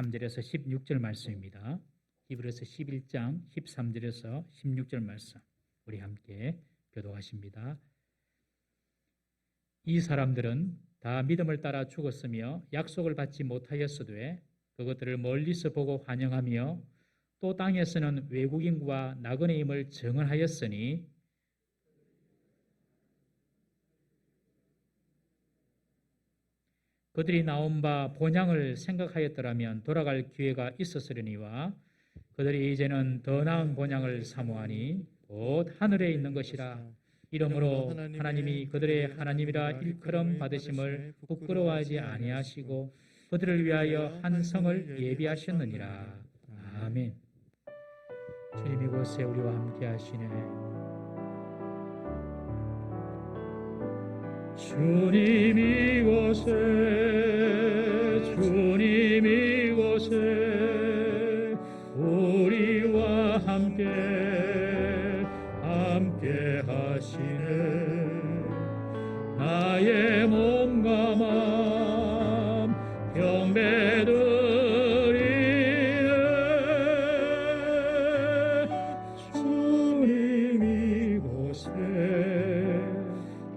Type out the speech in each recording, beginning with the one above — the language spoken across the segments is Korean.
13절에서 16절 말씀입니다. 히브리서 11장 13절에서 16절 말씀 우리 함께 교독하십니다. 이 사람들은 다 믿음을 따라 죽었으며 약속을 받지 못하였으되 그것들을 멀리서 보고 환영하며 또 땅에서는 외국인과 나그네임을 증언하였으니 그들이 나온 바 본향을 생각하였더라면 돌아갈 기회가 있었으려니와 그들이 이제는 더 나은 본향을 사모하니 곧 하늘에 있는 것이라. 이러므로 하나님이 그들의 하나님이라 일컬음 받으심을 부끄러워하지 아니하시고 그들을 위하여 한 성을 예비하셨느니라. 아멘. 주님 이곳에 우리와 함께 하시네. 주님 이곳에 우리와 함께 하시네. 나의 몸과 마음 병배드리네. 주님 이곳에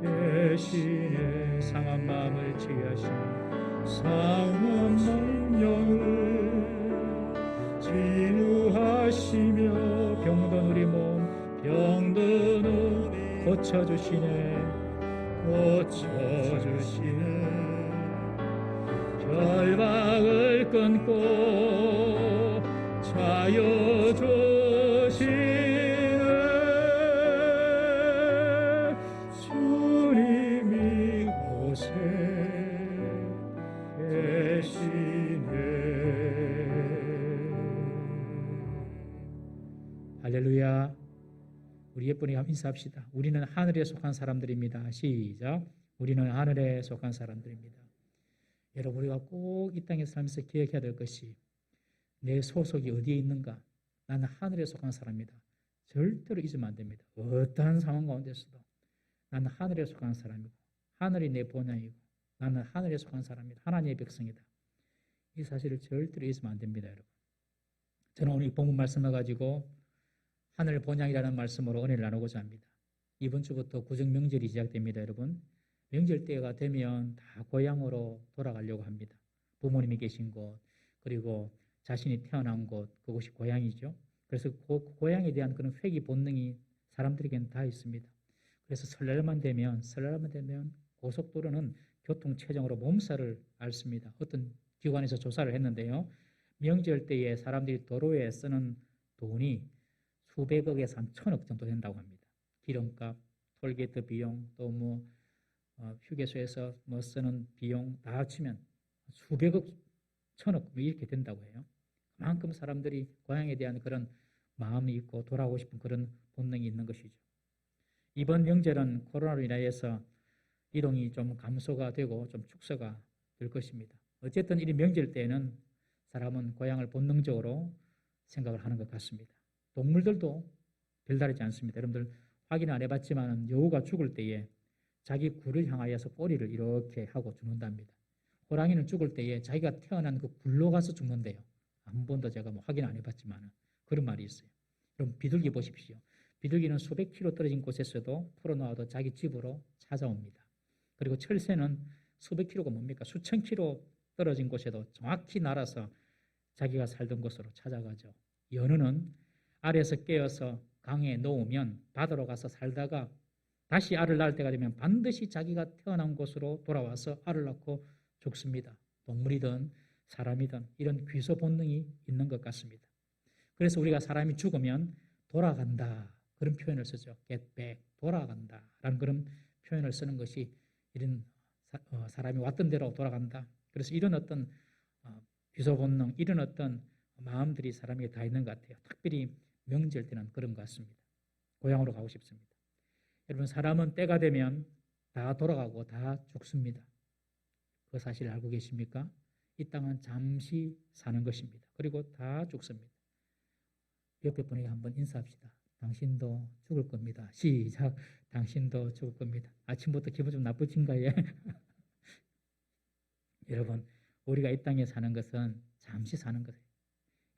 계시네. 상한 마음을 치유하시네. 상한 영을 치유하시며 병든 우리 몸 병든을 고쳐주시네. 결박을 끊고 자유 주시네. 주님 이곳에 계시네. 할렐루야. 우리 예쁜이 인사합시다. 우리는 하늘에 속한 사람들입니다. 시작. 우리는 하늘에 속한 사람들입니다. 여러분, 우리가 꼭 이 땅에 살면서 기억해야 될 것이 내 소속이 어디에 있는가? 나는 하늘에 속한 사람이다. 절대로 잊으면 안 됩니다. 어떠한 상황 가운데서도 나는 하늘에 속한 사람이고 하늘이 내 본향이고 나는 하늘에 속한 사람이다. 하나님의 백성이다. 이 사실을 절대로 잊으면 안 됩니다. 여러분, 저는 오늘 이 본문 말씀을 가지고 하늘 본향이라는 말씀으로 은혜를 나누고자 합니다. 이번 주부터 구정 명절이 시작됩니다. 여러분, 명절 때가 되면 다 고향으로 돌아가려고 합니다. 부모님이 계신 곳, 그리고 자신이 태어난 곳, 그곳이 고향이죠. 그래서 그 고향에 대한 그런 회귀 본능이 사람들에게는 다 있습니다. 그래서 설날만 되면 고속도로는 교통체증으로 몸살을 앓습니다. 어떤 기관에서 조사를 했는데요, 명절 때에 사람들이 도로에 쓰는 돈이 수백억에서 한 1,000억 정도 된다고 합니다. 기름값, 톨게이트 비용, 또 휴게소에서 쓰는 비용 다 합치면 수백억, 1,000억 이렇게 된다고 해요. 그만큼 사람들이 고향에 대한 그런 마음이 있고 돌아오고 싶은 그런 본능이 있는 것이죠. 이번 명절은 코로나로 인하여서 이동이 좀 감소가 되고 좀 축소가 될 것입니다. 어쨌든 이 명절 때에는 사람은 고향을 본능적으로 생각을 하는 것 같습니다. 동물들도 별다르지 않습니다. 여러분들 확인 안 해봤지만 여우가 죽을 때에 자기 굴을 향하여서 꼬리를 이렇게 하고 죽는답니다. 호랑이는 죽을 때에 자기가 태어난 그 굴로 가서 죽는데요. 한 번도 제가 확인 안 해봤지만 그런 말이 있어요. 그럼 비둘기 보십시오. 비둘기는 수백 킬로 떨어진 곳에서도 풀어놓아도 자기 집으로 찾아옵니다. 그리고 철새는 수백 킬로가 뭡니까? 수천 킬로 떨어진 곳에도 정확히 날아서 자기가 살던 곳으로 찾아가죠. 연우는 알에서 깨어서 강에 놓으면 바다로 가서 살다가 다시 알을 낳을 때가 되면 반드시 자기가 태어난 곳으로 돌아와서 알을 낳고 죽습니다. 동물이든 사람이든 이런 귀소 본능이 있는 것 같습니다. 그래서 우리가 사람이 죽으면 돌아간다 그런 표현을 쓰죠. get back, 돌아간다라는 그런 표현을 쓰는 것이 이런 사람이 왔던 대로 돌아간다. 그래서 이런 어떤 귀소 본능, 이런 어떤 마음들이 사람에게 다 있는 것 같아요. 특별히 명절 때는 그런 것 같습니다. 고향으로 가고 싶습니다. 여러분, 사람은 때가 되면 다 돌아가고 다 죽습니다. 그 사실 알고 계십니까? 이 땅은 잠시 사는 것입니다. 그리고 다 죽습니다. 옆에 분에게 한번 인사합시다. 당신도 죽을 겁니다. 시작. 당신도 죽을 겁니다. 아침부터 기분 좀 나쁘신가요? 여러분, 우리가 이 땅에 사는 것은 잠시 사는 거예요.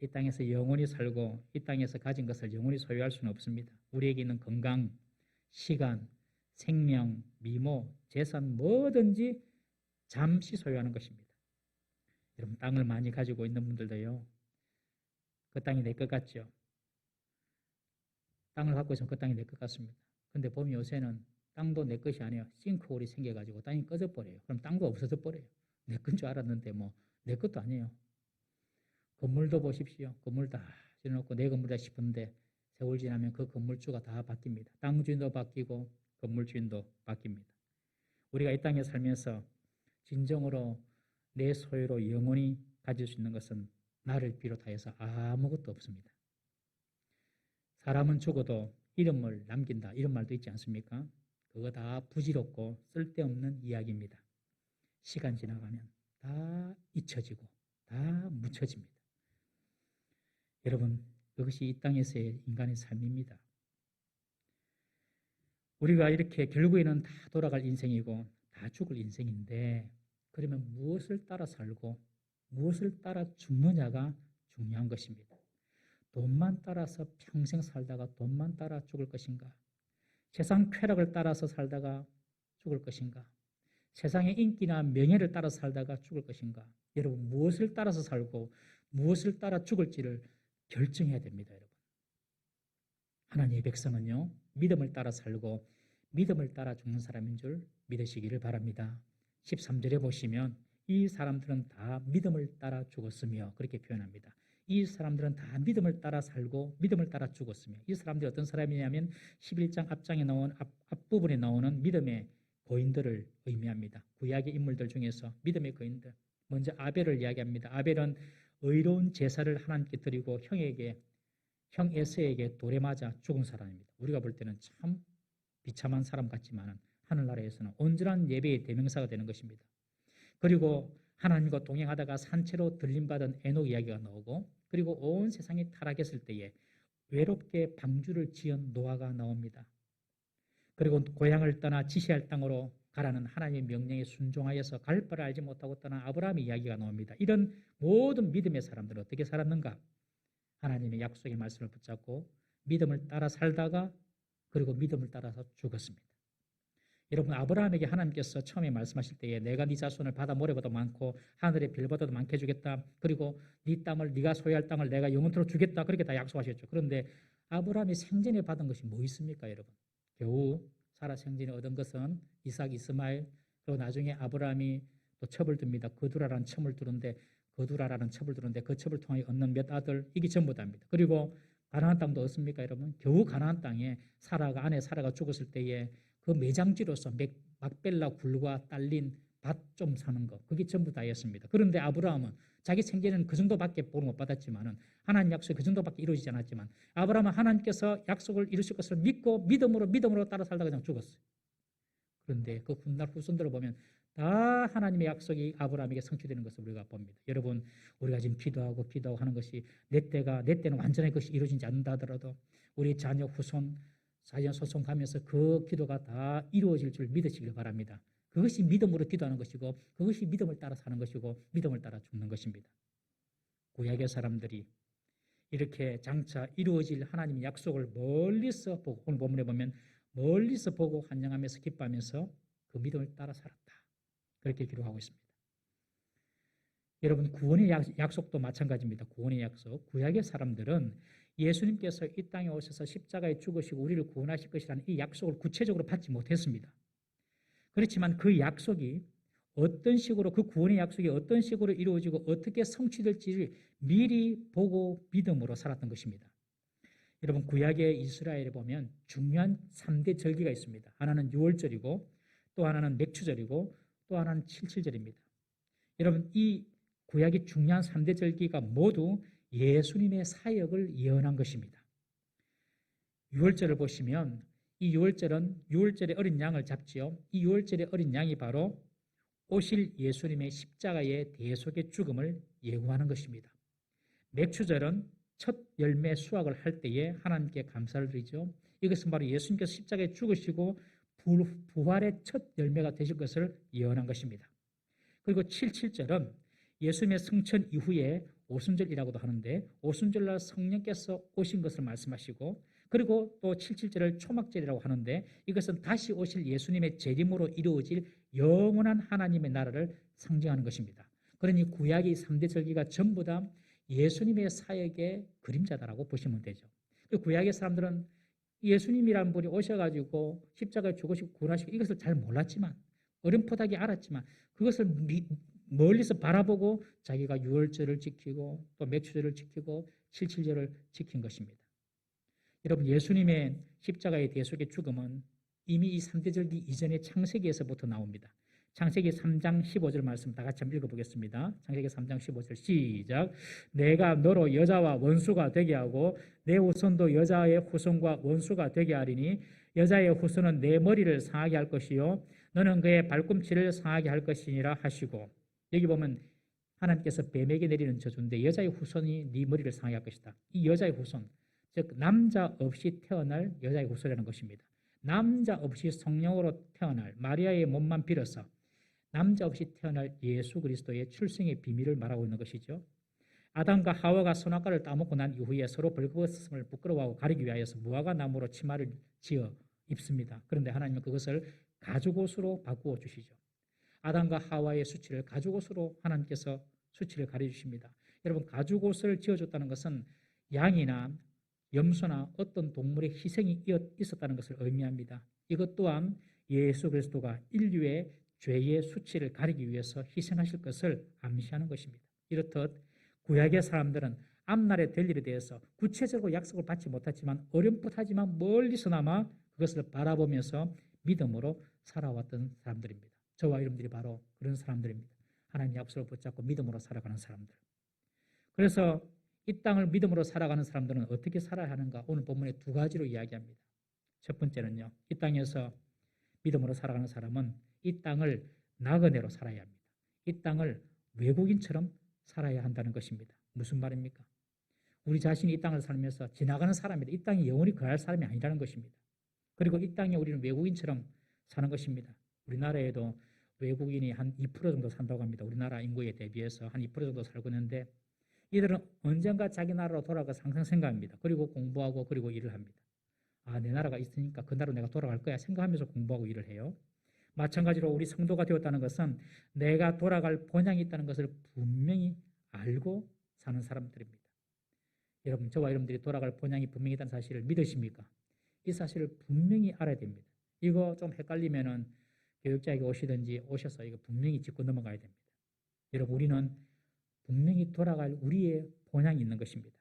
이 땅에서 영원히 살고 이 땅에서 가진 것을 영원히 소유할 수는 없습니다. 우리에게 있는 건강, 시간, 생명, 미모, 재산 뭐든지 잠시 소유하는 것입니다. 여러분 땅을 많이 가지고 있는 분들도요. 그 땅이 내 것 같죠. 땅을 갖고 있으면 그 땅이 내 것 같습니다. 근데 보면 요새는 땅도 내 것이 아니에요. 싱크홀이 생겨가지고 땅이 꺼져버려요. 그럼 땅도 없어져 버려요. 내 건 줄 알았는데 뭐 내 것도 아니에요. 건물도 보십시오. 건물 다 지어놓고 내 건물이다 싶은데 세월 지나면 그 건물주가 다 바뀝니다. 땅 주인도 바뀌고 건물 주인도 바뀝니다. 우리가 이 땅에 살면서 진정으로 내 소유로 영원히 가질 수 있는 것은 나를 비롯하여서 아무것도 없습니다. 사람은 죽어도 이름을 남긴다. 이런 말도 있지 않습니까? 그거 다 부질없고 쓸데없는 이야기입니다. 시간 지나가면 다 잊혀지고 다 묻혀집니다. 여러분, 그것이 이 땅에서의 인간의 삶입니다. 우리가 이렇게 결국에는 다 돌아갈 인생이고 다 죽을 인생인데 그러면 무엇을 따라 살고 무엇을 따라 죽느냐가 중요한 것입니다. 돈만 따라서 평생 살다가 돈만 따라 죽을 것인가? 세상 쾌락을 따라서 살다가 죽을 것인가? 세상의 인기나 명예를 따라 살다가 죽을 것인가? 여러분 무엇을 따라서 살고 무엇을 따라 죽을지를 결정해야 됩니다. 여러분. 하나님의 백성은요. 믿음을 따라 살고 믿음을 따라 죽는 사람인 줄 믿으시기를 바랍니다. 13절에 보시면 이 사람들은 다 믿음을 따라 죽었으며 그렇게 표현합니다. 이 사람들은 다 믿음을 따라 살고 믿음을 따라 죽었으며 이 사람들이 어떤 사람이냐면 11장 앞장에 나온 앞부분에 나오는 믿음의 거인들을 의미합니다. 구약의 인물들 중에서 믿음의 거인들. 먼저 아벨을 이야기합니다. 아벨은 의로운 제사를 하나님께 드리고 형 에서에게 돌에 맞아 죽은 사람입니다. 우리가 볼 때는 참 비참한 사람 같지만 하늘나라에서는 온전한 예배의 대명사가 되는 것입니다. 그리고 하나님과 동행하다가 산채로 들림받은 에녹 이야기가 나오고 그리고 온 세상이 타락했을 때에 외롭게 방주를 지은 노아가 나옵니다. 그리고 고향을 떠나 지시할 땅으로 가라는 하나님의 명령에 순종하여서 갈 바를 알지 못하고 떠난 아브라함의 이야기가 나옵니다. 이런 모든 믿음의 사람들은 어떻게 살았는가? 하나님의 약속의 말씀을 붙잡고 믿음을 따라 살다가 그리고 믿음을 따라서 죽었습니다. 여러분 아브라함에게 하나님께서 처음에 말씀하실 때에 내가 네 자손을 바다 모래보다 많고 하늘의 별보다도 많게 해주겠다. 그리고 네 땅을 네가 소유할 땅을 내가 영원토록 주겠다. 그렇게 다 약속하셨죠. 그런데 아브라함이 생전에 받은 것이 뭐 있습니까 여러분? 겨우 사라 생전에 얻은 것은 이삭, 이스마엘 그리고 나중에 아브라함이 또 첩을 듭니다. 거두라라는 첩을 두는데 그 첩을 통하여 얻는 몇 아들 이게 전부 다입니다. 그리고 가나안 땅도 얻습니까 여러분? 겨우 가나안 땅에 아내 사라가 죽었을 때에 그 매장지로서 막벨라 굴과 딸린 밭 좀 사는 거 그게 전부 다였습니다. 그런데 아브라함은 자기 생전에는 그 정도밖에 보름 못 받았지만은 하나님 약속이 그 정도밖에 이루어지지 않았지만 아브라함은 하나님께서 약속을 이루실 것을 믿고 믿음으로 따라 살다가 그냥 죽었어요. 그런데 그 훗날 후손들을 보면 다 하나님의 약속이 아브라함에게 성취되는 것을 우리가 봅니다. 여러분 우리가 지금 기도하고 하는 것이 내 때는 완전히 그것이 이루어지지 않는다 하더라도 우리 자녀 후손 자녀 소송 가면서 그 기도가 다 이루어질 줄 믿으시길 바랍니다. 그것이 믿음으로 기도하는 것이고 그것이 믿음을 따라 사는 것이고 믿음을 따라 죽는 것입니다. 구약의 사람들이 이렇게 장차 이루어질 하나님의 약속을 멀리서 보고 오늘 본문에 보면 멀리서 보고 환영하면서 기뻐하면서 그 믿음을 따라 살았다. 그렇게 기록하고 있습니다. 여러분 구원의 약속도 마찬가지입니다. 구원의 약속. 구약의 사람들은 예수님께서 이 땅에 오셔서 십자가에 죽으시고 우리를 구원하실 것이라는 이 약속을 구체적으로 받지 못했습니다. 그렇지만 그 약속이 어떤 식으로 그 구원의 약속이 어떤 식으로 이루어지고 어떻게 성취될지를 미리 보고 믿음으로 살았던 것입니다. 여러분 구약의 이스라엘에 보면 중요한 3대 절기가 있습니다. 하나는 6월절이고 또 하나는 맥추절이고 또 하나는 77절입니다. 여러분 이 구약의 중요한 3대 절기가 모두 예수님의 사역을 예언한 것입니다. 6월절을 보시면 이 6월절의 어린 양을 잡지요. 이 6월절의 어린 양이 바로 오실 예수님의 십자가의 대속의 죽음을 예고하는 것입니다. 맥추절은 첫 열매 수확을 할 때에 하나님께 감사를 드리죠. 이것은 바로 예수님께서 십자가에 죽으시고 부활의 첫 열매가 되실 것을 예언한 것입니다. 그리고 77절은 예수님의 승천 이후에 오순절이라고도 하는데 오순절날 성령께서 오신 것을 말씀하시고 그리고 또 77절을 초막절이라고 하는데 이것은 다시 오실 예수님의 재림으로 이루어질 영원한 하나님의 나라를 상징하는 것입니다. 그러니 구약의 3대 절기가 전부 다 예수님의 사역의 그림자다라고 보시면 되죠. 구약의 사람들은 예수님이라는 분이 오셔가지고 십자가에 죽으시고 구원하시고 이것을 잘 몰랐지만 어렴풋하게 알았지만 그것을 멀리서 바라보고 자기가 유월절을 지키고 또 맥주절을 지키고 77절을 지킨 것입니다. 여러분 예수님의 십자가의 대속의 죽음은 이미 이 3대 절기 이전의 창세기에서부터 나옵니다. 창세기 3장 15절 말씀 다 같이 한번 읽어보겠습니다. 창세기 3장 15절 시작. 내가 너로 여자와 원수가 되게 하고 내 후손도 여자의 후손과 원수가 되게 하리니 여자의 후손은 내 머리를 상하게 할 것이요 너는 그의 발꿈치를 상하게 할 것이니라 하시고 여기 보면 하나님께서 뱀에게 내리는 저주인데 여자의 후손이 네 머리를 상하게 할 것이다. 이 여자의 후손 즉 남자 없이 태어날 여자의 후손이라는 것입니다. 남자 없이 성령으로 태어날 마리아의 몸만 빌어서 남자 없이 태어날 예수 그리스도의 출생의 비밀을 말하고 있는 것이죠. 아담과 하와가 선악과를 따먹고 난 이후에 서로 벌거벗음을 부끄러워하고 가리기 위하여서 무화과 나무로 치마를 지어 입습니다. 그런데 하나님은 그것을 가죽옷으로 바꾸어 주시죠. 아담과 하와의 수치를 가죽옷으로 하나님께서 수치를 가려주십니다. 여러분 가죽옷을 지어줬다는 것은 양이나 염소나 어떤 동물의 희생이 있었다는 것을 의미합니다. 이것 또한 예수 그리스도가 인류의 죄의 수치를 가리기 위해서 희생하실 것을 암시하는 것입니다. 이렇듯 구약의 사람들은 앞날에 될 일에 대해서 구체적으로 약속을 받지 못했지만 어렴풋하지만 멀리서나마 그것을 바라보면서 믿음으로 살아왔던 사람들입니다. 저와 여러분들이 바로 그런 사람들입니다. 하나님 약속을 붙잡고 믿음으로 살아가는 사람들. 그래서 이 땅을 믿음으로 살아가는 사람들은 어떻게 살아야 하는가? 오늘 본문에 두 가지로 이야기합니다. 첫 번째는요. 이 땅에서 믿음으로 살아가는 사람은 이 땅을 나그네로 살아야 합니다. 이 땅을 외국인처럼 살아야 한다는 것입니다. 무슨 말입니까? 우리 자신이 이 땅을 살면서 지나가는 사람이다. 이 땅에 영원히 거할 사람이 아니라는 것입니다. 그리고 이 땅에 우리는 외국인처럼 사는 것입니다. 우리나라에도 외국인이 한 2% 정도 산다고 합니다. 우리나라 인구에 대비해서 한 2% 정도 살고 있는데 이들은 언젠가 자기 나라로 돌아가서 항상 생각합니다. 그리고 공부하고 그리고 일을 합니다. 아, 내 나라가 있으니까 그 나라로 내가 돌아갈 거야 생각하면서 공부하고 일을 해요. 마찬가지로 우리 성도가 되었다는 것은 내가 돌아갈 본향이 있다는 것을 분명히 알고 사는 사람들입니다. 여러분, 저와 여러분들이 돌아갈 본향이 분명히 있다는 사실을 믿으십니까? 이 사실을 분명히 알아야 됩니다. 이거 좀 헷갈리면은 교육자에게 오시든지 오셔서 이거 분명히 짚고 넘어가야 됩니다. 여러분, 우리는 분명히 돌아갈 우리의 본향이 있는 것입니다.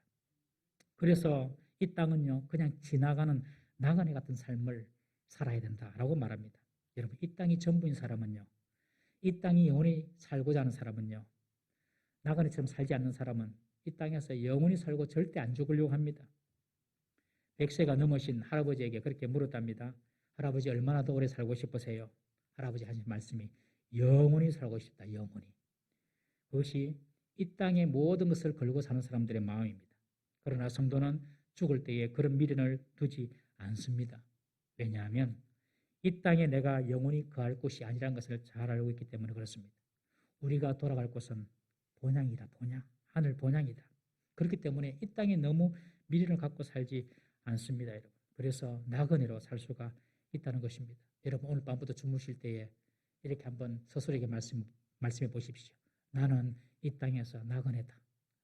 그래서 이 땅은요, 그냥 지나가는 나그네 같은 삶을 살아야 된다라고 말합니다. 여러분, 이 땅이 전부인 사람은요, 이 땅이 영원히 살고자 하는 사람은요, 나그네처럼 살지 않는 사람은 이 땅에서 영원히 살고 절대 안 죽으려고 합니다. 100세가 넘으신 할아버지에게 그렇게 물었답니다. 할아버지 얼마나 더 오래 살고 싶으세요? 할아버지 하신 말씀이 영원히 살고 싶다. 영원히. 그것이 이 땅의 모든 것을 걸고 사는 사람들의 마음입니다. 그러나 성도는 죽을 때에 그런 미련을 두지 않습니다. 왜냐하면 이 땅에 내가 영원히 거할 곳이 아니라는 것을 잘 알고 있기 때문에 그렇습니다. 우리가 돌아갈 곳은 본향이다. 본향. 하늘 본향이다. 그렇기 때문에 이 땅에 너무 미련을 갖고 살지 않습니다. 여러분. 그래서 나그네로 살 수가 있다는 것입니다. 여러분 오늘 밤부터 주무실 때에 이렇게 한번 스스로에게 말씀해 보십시오. 나는 이 땅에서 나그네다.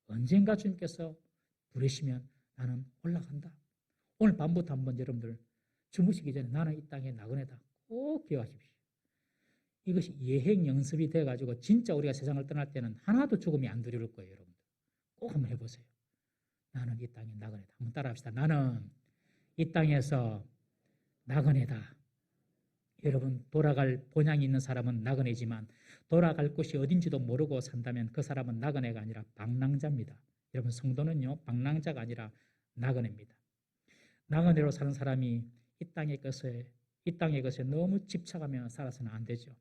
언젠가 주님께서 부르시면 나는 올라간다. 오늘 밤부터 한번 여러분들 주무시기 전에 나는 이 땅에 나그네다. 꼭 기억하십시오. 이것이 예행 연습이 돼가지고 진짜 우리가 세상을 떠날 때는 하나도 죽음이 안 두려울 거예요. 여러분들. 꼭 한번 해보세요. 나는 이 땅에 나그네다. 한번 따라합시다. 나는 이 땅에서 나그네다. 여러분 돌아갈 본향이 있는 사람은 나그네지만 돌아갈 곳이 어딘지도 모르고 산다면 그 사람은 나그네가 아니라 방랑자입니다. 여러분 성도는요 방랑자가 아니라 나그네입니다. 나그네로 사는 사람이 이 땅의 것에 너무 집착하며 살아서는 안 되죠.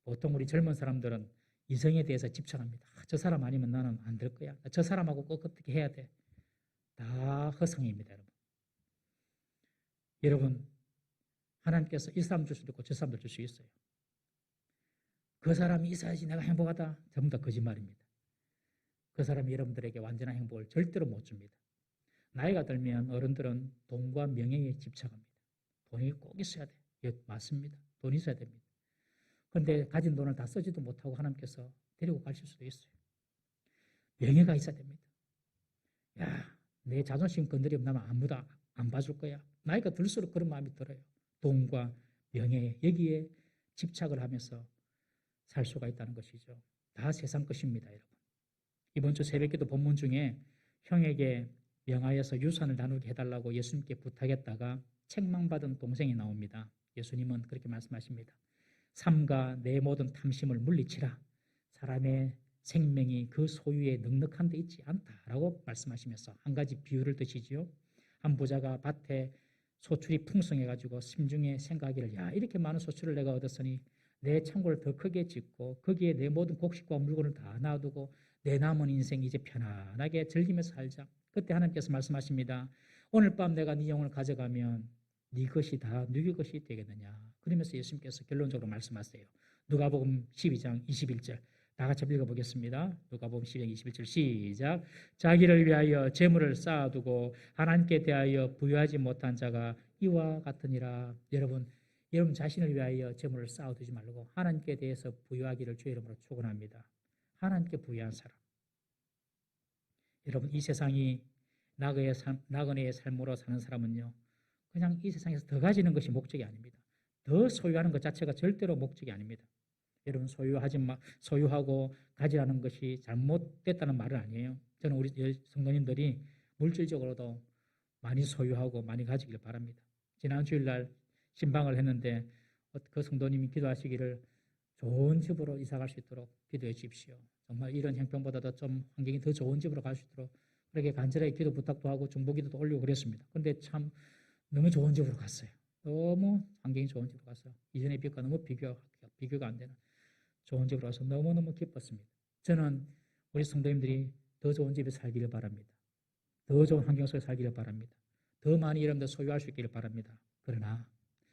보통 우리 젊은 사람들은 이성에 대해서 집착합니다. 저 사람 아니면 나는 안 될 거야. 저 사람하고 꼭 어떻게 해야 돼. 다 허상입니다. 여러분 하나님께서 이 사람 줄 수도 있고 저 사람도 줄 수 있어요. 그 사람이 있어야지 내가 행복하다. 전부 다 거짓말입니다. 그 사람이 여러분들에게 완전한 행복을 절대로 못 줍니다. 나이가 들면 어른들은 돈과 명예에 집착합니다. 돈이 꼭 있어야 돼요. 예, 맞습니다. 돈이 있어야 됩니다. 그런데 가진 돈을 다 쓰지도 못하고 하나님께서 데리고 가실 수도 있어요. 명예가 있어야 됩니다. 야, 내 자존심 건드리면 나면 아무도 안 봐줄 거야. 나이가 들수록 그런 마음이 들어요. 돈과 명예, 여기에 집착을 하면서 살 수가 있다는 것이죠. 다 세상 것입니다, 여러분. 이번 주 새벽기도 본문 중에 형에게 명하여서 유산을 나누게 해달라고 예수님께 부탁했다가 책망받은 동생이 나옵니다. 예수님은 그렇게 말씀하십니다. 삼가 내 모든 탐심을 물리치라. 사람의 생명이 그 소유에 넉넉한 데 있지 않다라고 말씀하시면서 한 가지 비유를 드시지요. 한 부자가 밭에 소출이 풍성해가지고 심중에 생각하기를 야 이렇게 많은 소출을 내가 얻었으니 내 창고를 더 크게 짓고 거기에 내 모든 곡식과 물건을 다 놔두고 내 남은 인생 이제 편안하게 즐기면서 살자. 그때 하나님께서 말씀하십니다. 오늘 밤 내가 네 영혼을 가져가면 네 것이 다 누구 것이 되겠느냐. 그러면서 예수님께서 결론적으로 말씀하세요. 누가복음 12장 21절 다 같이 읽어보겠습니다. 누가복음 12장 21절 시작. 자기를 위하여 재물을 쌓아두고 하나님께 대하여 부유하지 못한 자가 이와 같으니라. 여러분 자신을 위하여 재물을 쌓아두지 말고 하나님께 대해서 부유하기를 주의 이름으로 축원합니다. 하나님께 부유한 사람. 여러분 이 세상이 나그네의 삶으로 사는 사람은요. 그냥 이 세상에서 더 가지는 것이 목적이 아닙니다. 더 소유하는 것 자체가 절대로 목적이 아닙니다. 여러분 소유하고 가지라는 것이 잘못됐다는 말은 아니에요. 저는 우리 성도님들이 물질적으로도 많이 소유하고 많이 가지길 바랍니다. 지난 주일날 신방을 했는데 그 성도님이 기도하시기를 좋은 집으로 이사갈 수 있도록 기도해 주십시오. 정말 이런 형편보다도 좀 환경이 더 좋은 집으로 갈 수 있도록 그렇게 간절하게 기도 부탁도 하고 중보기도도 올리고 그랬습니다. 그런데 참 너무 좋은 집으로 갔어요. 너무 환경이 좋은 집으로 갔어요. 이전의 집과 너무 비교가 안 되는 좋은 집으로 가서 너무너무 기뻤습니다. 저는 우리 성도님들이 더 좋은 집에 살기를 바랍니다. 더 좋은 환경 속에 살기를 바랍니다. 더 많이 여러분들 소유할 수 있기를 바랍니다. 그러나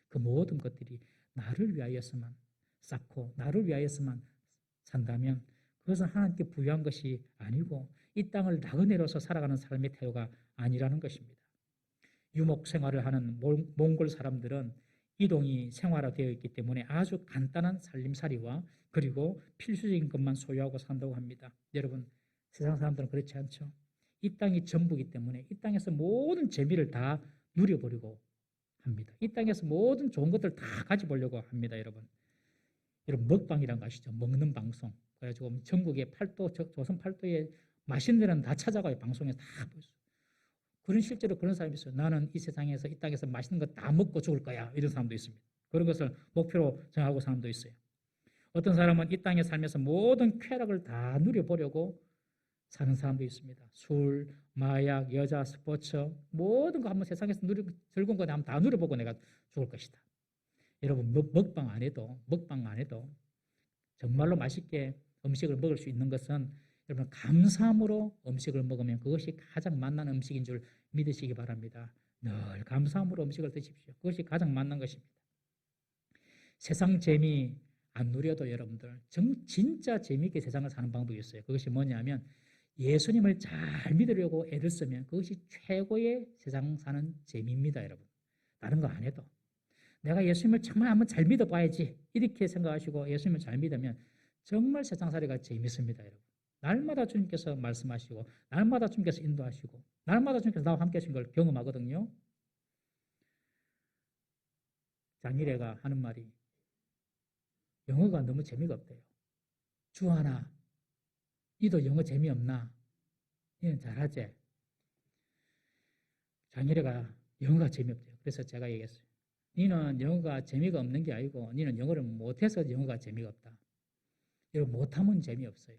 그 모든 것들이 나를 위하여서만 쌓고 나를 위하여서만 산다면 그것은 하나님께 부여한 것이 아니고 이 땅을 나그네로서 살아가는 삶의 태도가 아니라는 것입니다. 유목 생활을 하는 몽골 사람들은 이동이 생활화되어 있기 때문에 아주 간단한 살림살이와 그리고 필수적인 것만 소유하고 산다고 합니다. 여러분 세상 사람들은 그렇지 않죠. 이 땅이 전부이기 때문에 이 땅에서 모든 재미를 다 누려보려고 합니다. 이 땅에서 모든 좋은 것들을 다 가져보려고 합니다. 여러분 먹방이란 거 아시죠? 먹는 방송. 그래가지고 전국의 조선 팔도에 맛있는 데는 다 찾아가요. 방송에서 다 보여줘요. 실제로 그런 사람이 있어요. 나는 이 세상에서 이 땅에서 맛있는 거 다 먹고 죽을 거야. 이런 사람도 있습니다. 그런 것을 목표로 정하고 사람도 있어요. 어떤 사람은 이 땅에 살면서 모든 쾌락을 다 누려보려고 사는 사람도 있습니다. 술, 마약, 여자, 스포츠 모든 거 한번 세상에서 즐거운 거 한번 다 누려보고 내가 죽을 것이다. 여러분 먹방 안 해도 정말로 맛있게 음식을 먹을 수 있는 것은 여러분 감사함으로 음식을 먹으면 그것이 가장 맛난 음식인 줄 믿으시기 바랍니다. 늘 감사함으로 음식을 드십시오. 그것이 가장 맛난 것입니다. 세상 재미 안 누려도 여러분들 진짜 재미있게 세상을 사는 방법이 있어요. 그것이 뭐냐면 예수님을 잘 믿으려고 애를 쓰면 그것이 최고의 세상 사는 재미입니다. 여러분 다른 거 안 해도 내가 예수님을 정말 한번 잘 믿어봐야지 이렇게 생각하시고 예수님을 잘 믿으면 정말 세상살이가 재밌습니다. 여러분 날마다 주님께서 말씀하시고 날마다 주님께서 인도하시고 날마다 주님께서 나와 함께 하신 걸 경험하거든요. 장일애가 하는 말이 영어가 너무 재미가 없대요. 주하나 니도 영어 재미없나? 니는 잘하지? 장일애가 영어가 재미없대요. 그래서 제가 얘기했어요. 니는 영어가 재미가 없는 게 아니고 니는 영어를 못해서 영어가 재미가 없다. 여러분 못하면 재미없어요.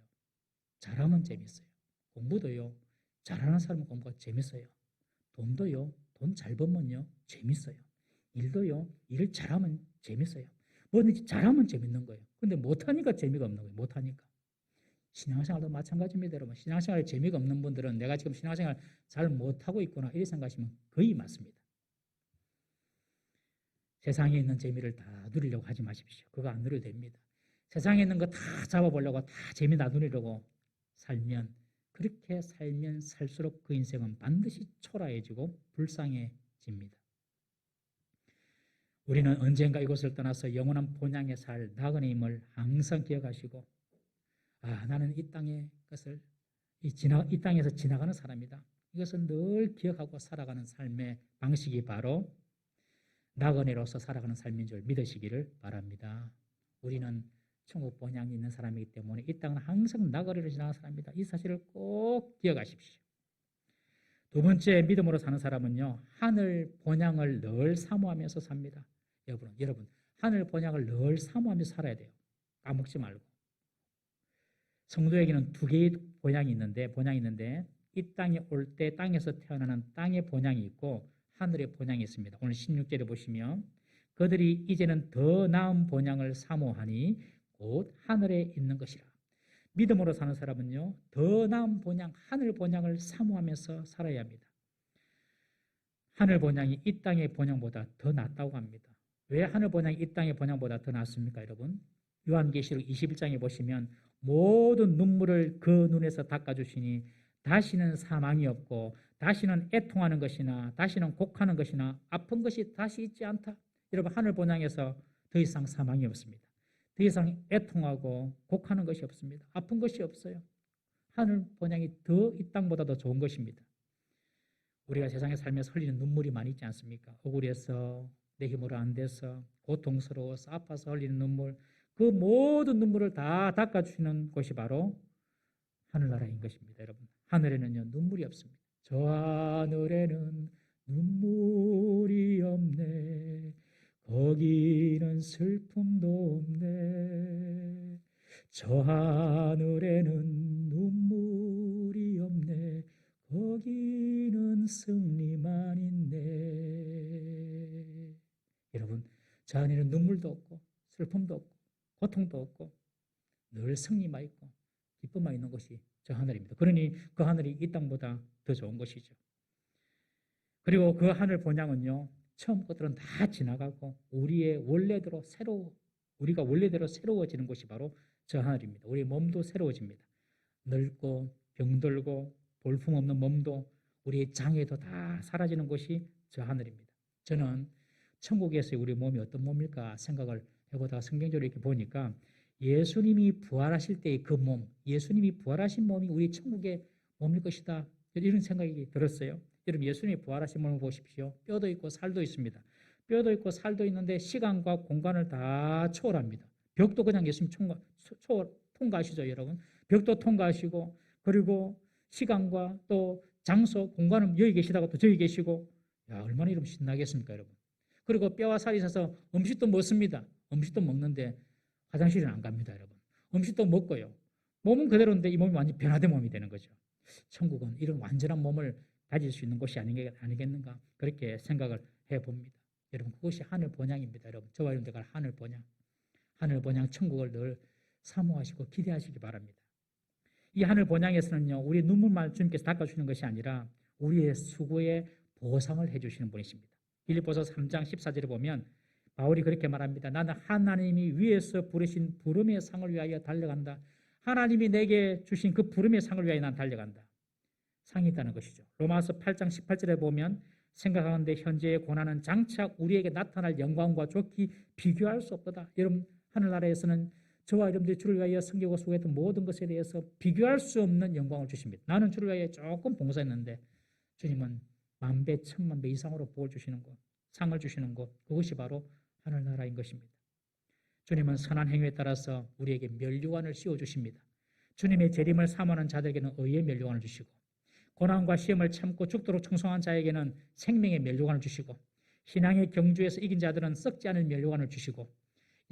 잘하면 재밌어요. 공부도요. 잘하는 사람은 공부가 재밌어요. 돈도요. 돈 잘 벌면요. 재밌어요. 일도요. 일을 잘하면 재밌어요. 뭐든지 잘하면 재밌는 거예요. 근데 못하니까 재미가 없는 거예요. 못하니까. 신앙생활도 마찬가지입니다. 여러분. 신앙생활에 재미가 없는 분들은 내가 지금 신앙생활 잘 못하고 있구나 이렇게 생각하시면 거의 맞습니다. 세상에 있는 재미를 다 누리려고 하지 마십시오. 그거 안 누려도 됩니다. 세상에 있는 거 다 잡아보려고 다 재미 다 누리려고 살면 그렇게 살면 살수록 그 인생은 반드시 초라해지고 불쌍해집니다. 우리는 언젠가 이곳을 떠나서 영원한 본향에 살 나그네임을 항상 기억하시고, 나는 이 땅의 것을 이 땅에서 지나가는 사람이다. 이것을 늘 기억하고 살아가는 삶의 방식이 바로 나그네로서 살아가는 삶인 줄 믿으시기를 바랍니다. 우리는 천국 본향이 있는 사람이기 때문에 이 땅은 항상 나그네로 지나가는 사람입니다. 이 사실을 꼭 기억하십시오. 두 번째, 믿음으로 사는 사람은요, 하늘 본향을 늘 사모하면서 삽니다. 여러분, 하늘 본향을 늘 사모하면서 살아야 돼요. 까먹지 말고. 성도에게는 두 개의 본향이 있는데 이 땅에 올 때 땅에서 태어나는 땅의 본향이 있고 하늘의 본향이 있습니다. 오늘 16절에 보시면 그들이 이제는 더 나은 본향을 사모하니 곧 하늘에 있는 것이라. 믿음으로 사는 사람은요, 더 나은 본향, 하늘 본향을 사모하면서 살아야 합니다. 하늘 본향이 이 땅의 본향보다 더 낫다고 합니다. 왜 하늘 본향이 이 땅의 본향보다 더 낫습니까, 여러분? 요한계시록 21장에 보시면 모든 눈물을 그 눈에서 닦아주시니 다시는 사망이 없고 다시는 애통하는 것이나 다시는 곡하는 것이나 아픈 것이 다시 있지 않다. 여러분, 하늘 본향에서 더 이상 사망이 없습니다. 더 이상 애통하고 곡하는 것이 없습니다. 아픈 것이 없어요. 하늘 본향이 더 이 땅보다 더 좋은 것입니다. 우리가 세상에 살면서 흘리는 눈물이 많이 있지 않습니까? 억울해서, 내 힘으로 안 돼서, 고통스러워서, 아파서 흘리는 눈물, 그 모든 눈물을 다 닦아주시는 곳이 바로 하늘나라인 것입니다. 여러분, 하늘에는요, 눈물이 없습니다. 저 하늘에는 눈물이 없네, 거기는 슬픔도 없네, 저 하늘에는 눈물이 없네, 거기는 승리만 있네. 여러분, 저 안에는 눈물도 없고 슬픔도 없고 고통도 없고 늘 승리만 있고 기쁨만 있는 것이 저 하늘입니다. 그러니 그 하늘이 이 땅보다 더 좋은 것이죠. 그리고 그 하늘 본향은요, 처음 것들은 다 지나가고 우리가 원래대로 새로워지는 것이 바로 저 하늘입니다. 우리의 몸도 새로워집니다. 늙고 병들고 볼품없는 몸도 우리의 장애도 다 사라지는 것이 저 하늘입니다. 저는 천국에서의 우리 몸이 어떤 몸일까 생각을 해보다가 성경적으로 이렇게 보니까 예수님이 부활하실 때의 그 몸, 예수님이 부활하신 몸이 우리 천국의 몸일 것이다, 이런 생각이 들었어요. 여러분, 예수님이 부활하신 몸을 보십시오. 뼈도 있고 살도 있습니다. 뼈도 있고 살도 있는데 시간과 공간을 다 초월합니다. 벽도 그냥 예수님 통과하시죠, 여러분. 벽도 통과하시고, 그리고 시간과 또 장소, 공간은 여기 계시다가 또 저기 계시고, 얼마나 이러면 신나겠습니까, 여러분. 그리고 뼈와 살이 있어서 음식도 먹습니다. 음식도 먹는데 화장실은 안 갑니다, 여러분. 음식도 먹고요. 몸은 그대로인데 이 몸이 완전히 변화된 몸이 되는 거죠. 천국은 이런 완전한 몸을 가질 수 있는 곳이 아니겠는가, 그렇게 생각을 해봅니다. 여러분, 그것이 하늘 본향입니다. 여러분, 저와 여러분들과 하늘 본향, 천국을 늘 사모하시고 기대하시기 바랍니다. 이 하늘 본향에서는요, 우리 눈물만 주님께서 닦아주시는 것이 아니라 우리의 수고에 보상을 해주시는 분이십니다. 빌립보서 3장 14절에 보면 바울이 그렇게 말합니다. 나는 하나님이 위에서 부르신 부름의 상을 위하여 달려간다. 하나님이 내게 주신 그 부름의 상을 위하여 난 달려간다. 상이 있다는 것이죠. 로마서 8장 18절에 보면 생각하는데 현재의 고난은 장차 우리에게 나타날 영광과 좋게 비교할 수 없도다. 여러분, 하늘나라에서는 저와 여러분들이 주를 위하여 섬기고 수고했던 모든 것에 대해서 비교할 수 없는 영광을 주십니다. 나는 주를 위하여 조금 봉사했는데 주님은 만배, 천만배 이상으로 복을 주시는 것, 상을 주시는 것, 그것이 바로 하늘나라인 것입니다. 주님은 선한 행위에 따라서 우리에게 면류관을 씌워주십니다. 주님의 재림을 사모하는 자들에게는 의의 면류관을 주시고, 고난과 시험을 참고 죽도록 충성한 자에게는 생명의 면류관을 주시고, 신앙의 경주에서 이긴 자들은 썩지 않을 면류관을 주시고,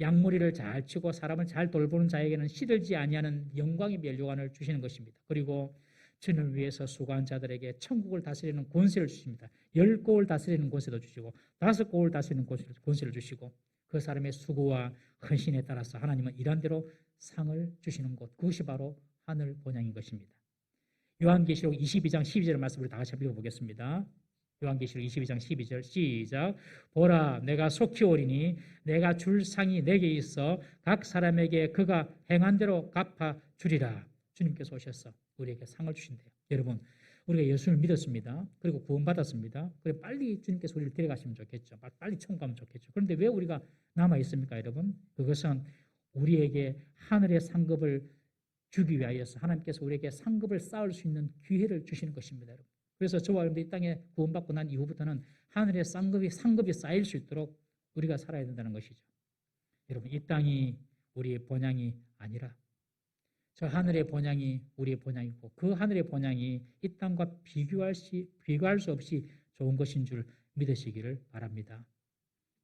양무리를 잘 치고 사람을 잘 돌보는 자에게는 시들지 아니하는 영광의 면류관을 주시는 것입니다. 그리고 주님을 위해서 수고한 자들에게 천국을 다스리는 권세를 주십니다. 10곳을 다스리는 권세도 주시고 5곳을 다스리는 권세를 주시고, 그 사람의 수고와 헌신에 따라서 하나님은 이런 대로 상을 주시는 것, 그것이 바로 하늘 본향인 것입니다. 요한계시록 22장 12절 말씀을 다 같이 읽어보겠습니다. 요한계시록 22장 12절 시작. 보라, 내가 속히 오리니 내가 줄 상이 내게 있어 각 사람에게 그가 행한 대로 갚아 주리라. 주님께서 오셔서 우리에게 상을 주신대요. 여러분, 우리가 예수를 믿었습니다. 그리고 구원받았습니다. 그래 빨리 주님께서 우리를 데려가시면 좋겠죠. 빨리 천국 가면 좋겠죠. 그런데 왜 우리가 남아 있습니까, 여러분? 그것은 우리에게 하늘의 상급을 주기 위하여서 하나님께서 우리에게 상급을 쌓을 수 있는 기회를 주시는 것입니다, 여러분. 그래서 저와 여러분들 이 땅에 구원받고 난 이후부터는 하늘의 상급이 쌓일 수 있도록 우리가 살아야 된다는 것이죠. 여러분, 이 땅이 우리의 본향이 아니라 저 하늘의 본향이 우리의 본향이고 그 하늘의 본향이 이 땅과 비교할 수 없이 좋은 것인 줄 믿으시기를 바랍니다.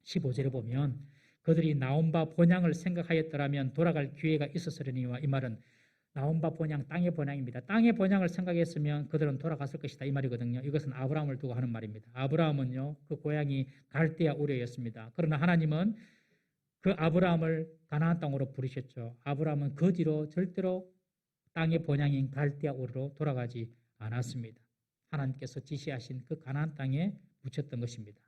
15절에 보면 그들이 나온 바 본향을 생각하였더라면 돌아갈 기회가 있었으려니와 이 말은 나온 바 본향, 땅의 본향입니다. 땅의 본향을 생각했으면 그들은 돌아갔을 것이다 이 말이거든요. 이것은 아브라함을 두고 하는 말입니다. 아브라함은요 그 고향이 갈대아 우르였습니다. 그러나 하나님은 그 아브라함을 가나안 땅으로 부르셨죠. 아브라함은 그 뒤로 절대로 땅의 본향인 갈대아 우르로 돌아가지 않았습니다. 하나님께서 지시하신 그 가나안 땅에 묻혔던 것입니다.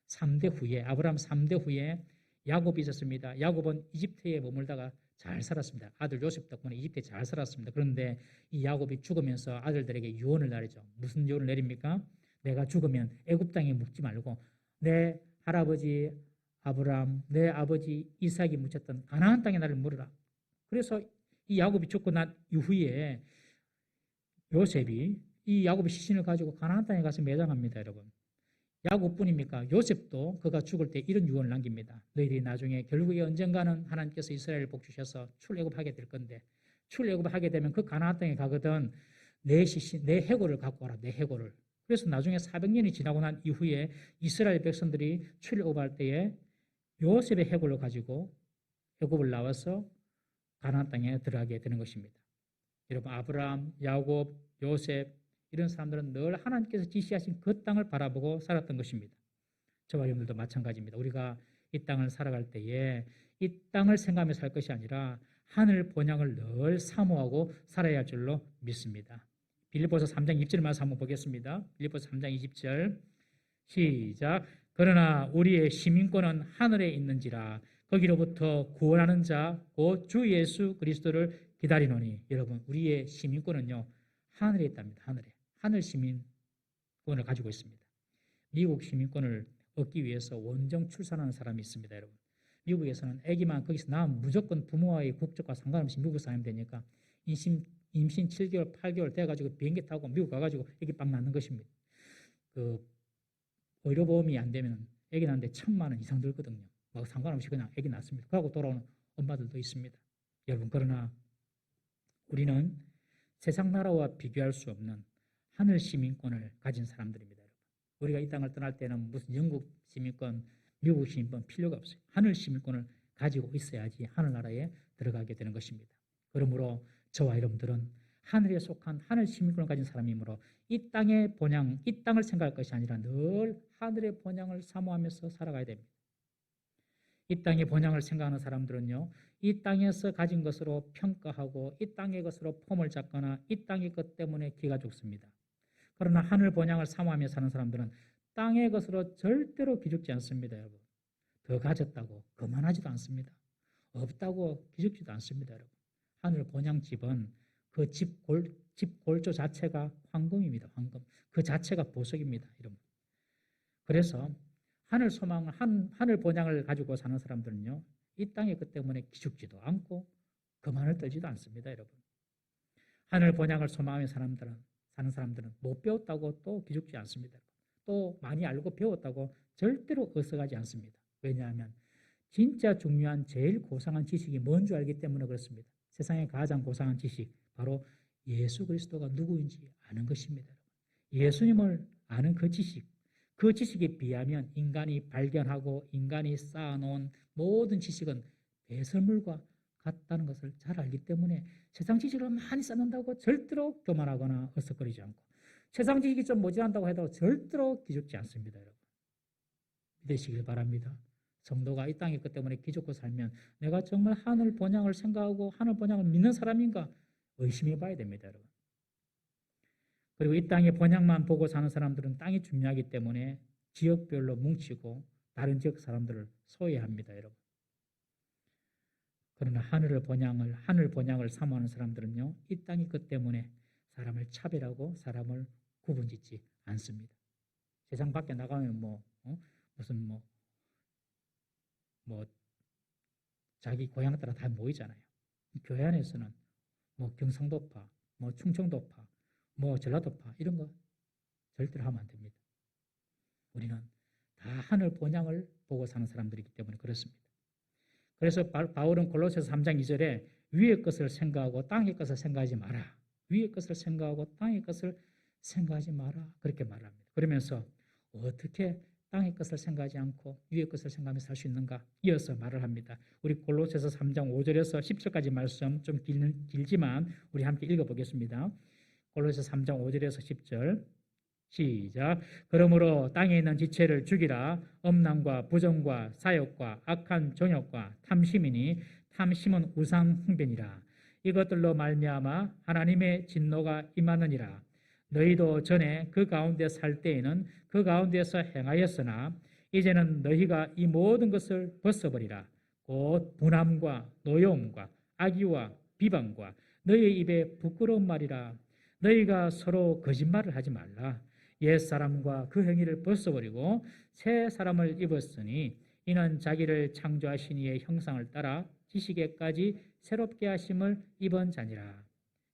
3대 후에 아브라함 3대 후에 야곱이 있었습니다. 야곱은 이집트에 머물다가 잘 살았습니다. 아들 요셉 덕분에 이집트에 잘 살았습니다. 그런데 이 야곱이 죽으면서 아들들에게 유언을 내리죠. 무슨 유언을 내립니까? 내가 죽으면 애굽 땅에 묵지 말고 내 할아버지 아브라함, 내 아버지 이삭이 묻혔던 가나안 땅에 나를 물으라. 그래서 이 야곱이 죽고 난 이후에 요셉이 이 야곱의 시신을 가지고 가나안 땅에 가서 매장합니다, 여러분. 야곱뿐입니까? 요셉도 그가 죽을 때 이런 유언을 남깁니다. 너희들이 나중에 결국에 언젠가는 하나님께서 이스라엘을 복 주셔서 출애굽하게 될 건데 출애굽하게 되면 그 가나안 땅에 가거든 내 시신, 내 해골을 갖고 와라. 내 해골을. 그래서 나중에 400년이 지나고 난 이후에 이스라엘 백성들이 출애굽할 때에 요셉의 해골을 가지고 애굽을 나와서 가나안 땅에 들어가게 되는 것입니다. 여러분 아브라함, 야곱, 요셉 이런 사람들은 늘 하나님께서 지시하신 그 땅을 바라보고 살았던 것입니다. 저와 여러분들도 마찬가지입니다. 우리가 이 땅을 살아갈 때에 이 땅을 생각하며 살 것이 아니라 하늘 본향을 늘 사모하고 살아야 할 줄로 믿습니다. 빌립보서 3장 20절 말씀 한번 보겠습니다. 빌립보서 3장 20절 시작. 그러나 우리의 시민권은 하늘에 있는지라 거기로부터 구원하는 자 곧 주 예수 그리스도를 기다리노니. 여러분 우리의 시민권은요 하늘에 있답니다. 하늘 시민권을 가지고 있습니다. 미국 시민권을 얻기 위해서 원정 출산하는 사람이 있습니다. 여러분 미국에서는 아기만 거기서 낳으면 무조건 부모와의 국적과 상관없이 미국 사람이 되니까 임신 7개월 8개월 돼가지고 비행기 타고 미국 가가지고 아기 빵 낳는 것입니다. 그 의료보험이 안 되면 아기 낳는데 1,000만 원 이상 들거든요. 뭐 상관없이 그냥 아기 낳습니다. 그러고 돌아오는 엄마들도 있습니다. 여러분 그러나 우리는 세상 나라와 비교할 수 없는 하늘 시민권을 가진 사람들입니다. 여러분. 우리가 이 땅을 떠날 때는 무슨 영국 시민권, 미국 시민권 필요가 없어요. 하늘 시민권을 가지고 있어야지 하늘나라에 들어가게 되는 것입니다. 그러므로 저와 여러분들은 하늘에 속한 하늘 시민권을 가진 사람이므로 이 땅의 본향, 이 땅을 생각할 것이 아니라 늘 하늘의 본향을 사모하면서 살아가야 됩니다. 이 땅의 본향을 생각하는 사람들은요, 이 땅에서 가진 것으로 평가하고 이 땅의 것으로 폼을 잡거나 이 땅의 것 때문에 기가 죽습니다. 그러나 하늘 본향을 사모하며 사는 사람들은 땅의 것으로 절대로 기죽지 않습니다, 여러분. 더 가졌다고 그만하지도 않습니다. 없다고 기죽지도 않습니다, 여러분. 하늘 본향 집은 그 집 골조 자체가 황금입니다, 황금. 그 자체가 보석입니다, 여러분. 그래서 하늘 소망, 하늘 본향을 가지고 사는 사람들은요, 이 땅의 것 때문에 기죽지도 않고 그만을 떨지도 않습니다, 여러분. 하늘 본향을 소망하며 사는 사람들은 못 배웠다고 또 기죽지 않습니다. 또 많이 알고 배웠다고 절대로 어서가지 않습니다. 왜냐하면 진짜 중요한 제일 고상한 지식이 뭔 줄 알기 때문에 그렇습니다. 세상에 가장 고상한 지식, 바로 예수 그리스도가 누구인지 아는 것입니다. 예수님을 아는 그 지식, 그 지식에 비하면 인간이 발견하고 인간이 쌓아놓은 모든 지식은 배설물과 같다는 것을 잘 알기 때문에 세상 지식을 많이 쌓는다고 절대로 교만하거나 어석거리지 않고 세상 지식이 좀 모자란다고 해도 절대로 기죽지 않습니다. 여러분. 믿으시길 바랍니다. 성도가 이 땅의 것 때문에 기죽고 살면 내가 정말 하늘 본향을 생각하고 하늘 본향을 믿는 사람인가 의심해 봐야 됩니다. 여러분. 그리고 이 땅의 본향만 보고 사는 사람들은 땅이 중요하기 때문에 지역별로 뭉치고 다른 지역 사람들을 소외합니다. 여러분. 그러나 하늘 본향을 사모하는 사람들은요, 이 땅의 것 때문에 사람을 차별하고 사람을 구분짓지 않습니다. 세상 밖에 나가면 무슨 자기 고향 따라 다 모이잖아요. 교회 안에서는 경상도파, 충청도파, 전라도파 이런 거 절대로 하면 안 됩니다. 우리는 다 하늘 본향을 보고 사는 사람들이기 때문에 그렇습니다. 그래서 바울은 골로새서 3장 2절에 위의 것을 생각하고 땅의 것을 생각하지 마라. 위의 것을 생각하고 땅의 것을 생각하지 마라. 그렇게 말합니다. 그러면서 어떻게 땅의 것을 생각하지 않고 위의 것을 생각하며 살 수 있는가? 이어서 말을 합니다. 우리 골로새서 3장 5절에서 10절까지 말씀 좀 길지만 우리 함께 읽어보겠습니다. 골로새서 3장 5절에서 10절 시작. 그러므로 땅에 있는 지체를 죽이라. 엄랑과 부정과 사욕과 악한 정욕과 탐심이니 탐심은 우상 숭배니라. 이것들로 말미암아 하나님의 진노가 임하느니라. 너희도 전에 그 가운데 살 때에는 그 가운데서 행하였으나 이제는 너희가 이 모든 것을 벗어버리라. 곧 분함과 노여움과 악의와 비방과 너희의 입에 부끄러운 말이라. 너희가 서로 거짓말을 하지 말라. 옛사람과 그 행위를 벗어버리고 새 사람을 입었으니 이는 자기를 창조하신 이의 형상을 따라 지식에까지 새롭게 하심을 입은 자니라.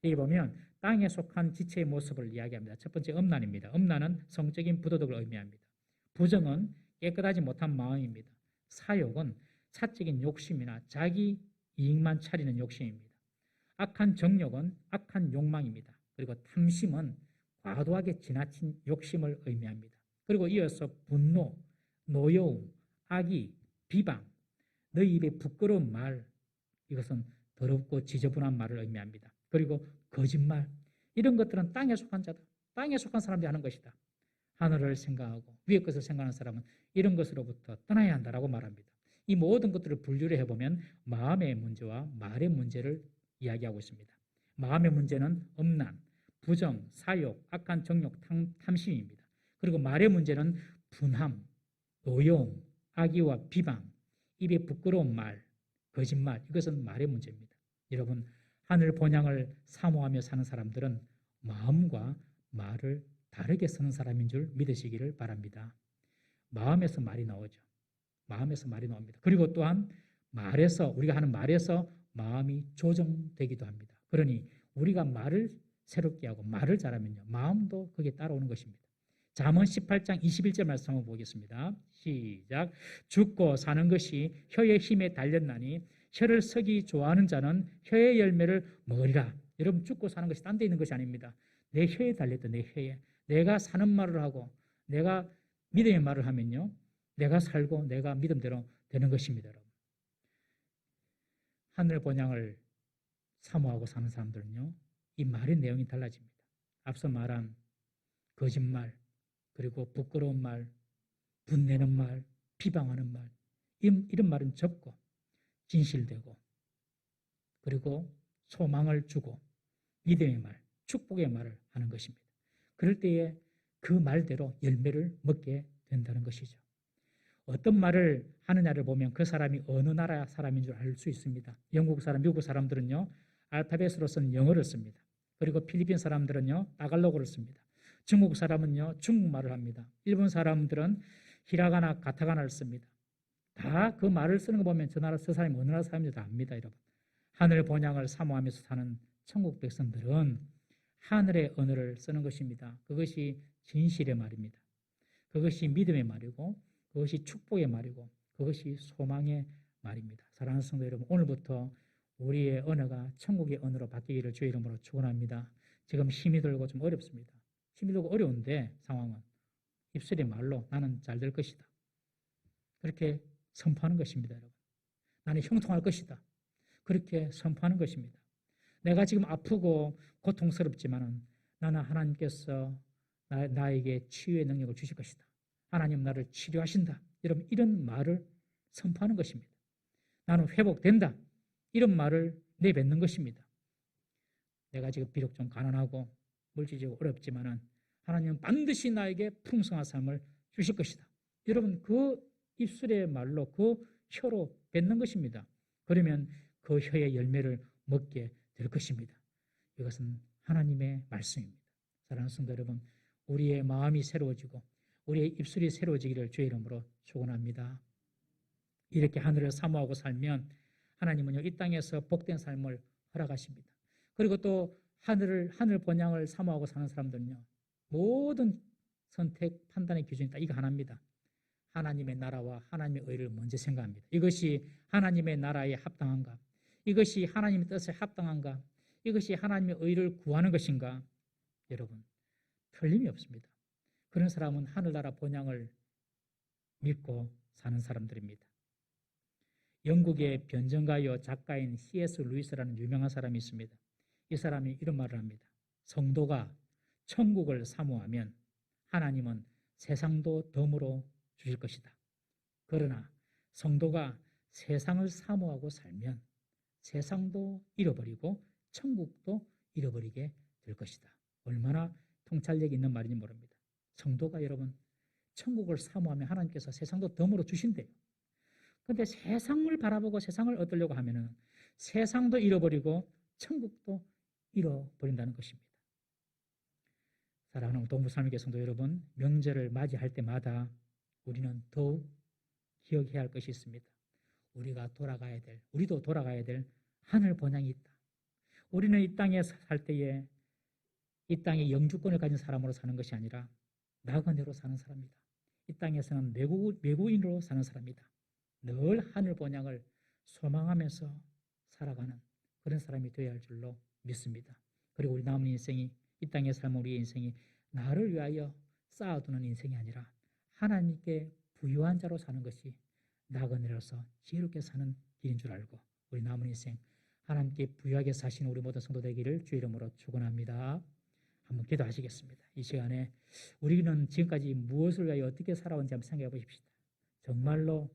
여기 보면 땅에 속한 지체의 모습을 이야기합니다. 첫 번째 음란입니다. 음란은 성적인 부도덕을 의미합니다. 부정은 깨끗하지 못한 마음입니다. 사욕은 사적인 욕심이나 자기 이익만 차리는 욕심입니다. 악한 정욕은 악한 욕망입니다. 그리고 탐심은 과도하게 지나친 욕심을 의미합니다. 그리고 이어서 분노, 노여움, 악의, 비방, 너희 입에 부끄러운 말, 이것은 더럽고 지저분한 말을 의미합니다. 그리고 거짓말, 이런 것들은 땅에 속한 자다. 땅에 속한 사람들이 하는 것이다. 하늘을 생각하고 위의 것을 생각하는 사람은 이런 것으로부터 떠나야 한다라고 말합니다. 이 모든 것들을 분류를 해보면 마음의 문제와 말의 문제를 이야기하고 있습니다. 마음의 문제는 음란, 부정, 사욕, 악한 정욕, 탐심입니다. 그리고 말의 문제는 분함, 노여움, 악의와 비방, 입에 부끄러운 말, 거짓말, 이것은 말의 문제입니다. 여러분, 하늘 본향을 사모하며 사는 사람들은 마음과 말을 다르게 쓰는 사람인 줄 믿으시기를 바랍니다. 마음에서 말이 나오죠. 마음에서 말이 나옵니다. 그리고 또한 우리가 하는 말에서 마음이 조정되기도 합니다. 그러니 우리가 말을 새롭게 하고 말을 잘하면요, 마음도 거기에 따라오는 것입니다. 잠언 18장 21절 말씀 한번 보겠습니다. 시작. 죽고 사는 것이 혀의 힘에 달렸나니 혀를 쓰기 좋아하는 자는 혀의 열매를 먹으리라. 여러분, 죽고 사는 것이 딴 데 있는 것이 아닙니다. 내 혀에 달렸다. 내 혀에. 내가 사는 말을 하고 내가 믿음의 말을 하면요, 내가 살고 내가 믿음대로 되는 것입니다. 여러분. 하늘 본향을 사모하고 사는 사람들은요, 이 말의 내용이 달라집니다. 앞서 말한 거짓말, 그리고 부끄러운 말, 분내는 말, 비방하는 말, 이런 말은 접고 진실되고, 그리고 소망을 주고 믿음의 말, 축복의 말을 하는 것입니다. 그럴 때에 그 말대로 열매를 먹게 된다는 것이죠. 어떤 말을 하느냐를 보면 그 사람이 어느 나라 사람인 줄 알 수 있습니다. 영국 사람, 미국 사람들은요, 알파벳으로 쓴 영어를 씁니다. 그리고 필리핀 사람들은요, 따갈로그를 씁니다. 중국 사람은요, 중국말을 합니다. 일본 사람들은 히라가나, 가타가나를 씁니다. 다 그 말을 쓰는 거 보면 저 사람이 어느 나라 사람인지 다 압니다, 여러분. 하늘 본향을 사모하면서 사는 천국 백성들은 하늘의 언어를 쓰는 것입니다. 그것이 진실의 말입니다. 그것이 믿음의 말이고, 그것이 축복의 말이고, 그것이 소망의 말입니다. 사랑하는 성도 여러분, 오늘부터 우리의 언어가 천국의 언어로 바뀌기를 주의 이름으로 축원합니다. 지금 힘이 들고 좀 어렵습니다. 힘이 들고 어려운데 상황은 입술의 말로 나는 잘 될 것이다. 그렇게 선포하는 것입니다, 여러분. 나는 형통할 것이다. 그렇게 선포하는 것입니다. 내가 지금 아프고 고통스럽지만은 나는 하나님께서 나에게 치유의 능력을 주실 것이다. 하나님 나를 치료하신다. 여러분, 이런 말을 선포하는 것입니다. 나는 회복된다. 이런 말을 내뱉는 것입니다. 내가 지금 비록 좀 가난하고 물질적으로 어렵지만은 하나님은 반드시 나에게 풍성한 삶을 주실 것이다. 여러분, 그 입술의 말로, 그 혀로 뱉는 것입니다. 그러면 그 혀의 열매를 먹게 될 것입니다. 이것은 하나님의 말씀입니다. 사랑하는 성도 여러분, 우리의 마음이 새로워지고 우리의 입술이 새로워지기를 주의 이름으로 축원합니다. 이렇게 하늘을 사모하고 살면 하나님은요, 이 땅에서 복된 삶을 허락하십니다. 그리고 또 하늘 본향을 사모하고 사는 사람들은요, 모든 선택, 판단의 기준이 딱 이거 하나입니다. 하나님의 나라와 하나님의 의를 먼저 생각합니다. 이것이 하나님의 나라에 합당한가? 이것이 하나님의 뜻에 합당한가? 이것이 하나님의 의를 구하는 것인가? 여러분, 틀림이 없습니다. 그런 사람은 하늘나라 본향을 믿고 사는 사람들입니다. 영국의 변정가요 작가인 C.S. 루이스라는 유명한 사람이 있습니다. 이 사람이 이런 말을 합니다. 성도가 천국을 사모하면 하나님은 세상도 덤으로 주실 것이다. 그러나 성도가 세상을 사모하고 살면 세상도 잃어버리고 천국도 잃어버리게 될 것이다. 얼마나 통찰력이 있는 말인지 모릅니다. 성도가 여러분 천국을 사모하면 하나님께서 세상도 덤으로 주신대요. 그런데 세상을 바라보고 세상을 얻으려고 하면은 세상도 잃어버리고 천국도 잃어버린다는 것입니다. 사랑하는 동부살미교회 성도 여러분, 명절을 맞이할 때마다 우리는 더욱 기억해야 할 것이 있습니다. 우리도 돌아가야 될 하늘 본향이 있다. 우리는 이 땅에 살 때에 이 땅의 영주권을 가진 사람으로 사는 것이 아니라 나그네로 사는 사람이다. 이 땅에서는 외국인으로 사는 사람이다. 늘 하늘 본향을 소망하면서 살아가는 그런 사람이 되어야 할 줄로 믿습니다. 그리고 우리 남은 인생이 이 땅에 삶은 우리의 인생이 나를 위하여 쌓아두는 인생이 아니라 하나님께 부유한 자로 사는 것이 나그네로서 지혜롭게 사는 길인 줄 알고 우리 남은 인생 하나님께 부유하게 사시는 우리 모든 성도 되기를 주의 이름으로 축원합니다. 한번 기도하시겠습니다. 이 시간에 우리는 지금까지 무엇을 위하여 어떻게 살아온지 한번 생각해 보십시다. 정말로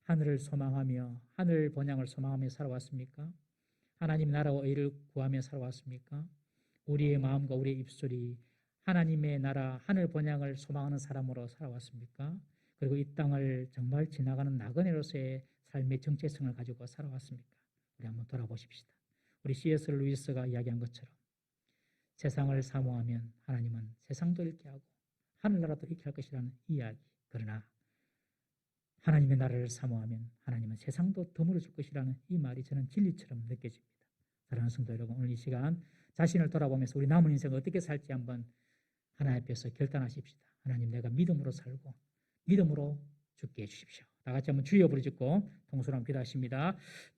하늘을 소망하며 하늘 본향을 소망하며 살아왔습니까? 하나님 나라와 의를 구하며 살아왔습니까? 우리의 마음과 우리의 입술이 하나님의 나라 하늘 본향을 소망하는 사람으로 살아왔습니까? 그리고 이 땅을 정말 지나가는 나그네로서의 삶의 정체성을 가지고 살아왔습니까? 우리 한번 돌아보십시다. 우리 C.S. 루이스가 이야기한 것처럼 세상을 사모하면 하나님은 세상도 잃게 하고 하늘나라도 잃게 할 것이라는 이야기. 그러나 하나님의 나라를 사모하면 하나님은 세상도 덤으로 줄 것이라는 이 말이 저는 진리처럼 느껴집니다. 사랑하는 성도 여러분, 오늘 이 시간 자신을 돌아보면서 우리 남은 인생 어떻게 살지 한번 하나님 앞에서 결단하십시다. 하나님, 내가 믿음으로 살고 믿음으로 죽게 해주십시오. 다 같이 한번 주여 부르짖고 통솔한 기도하십니다.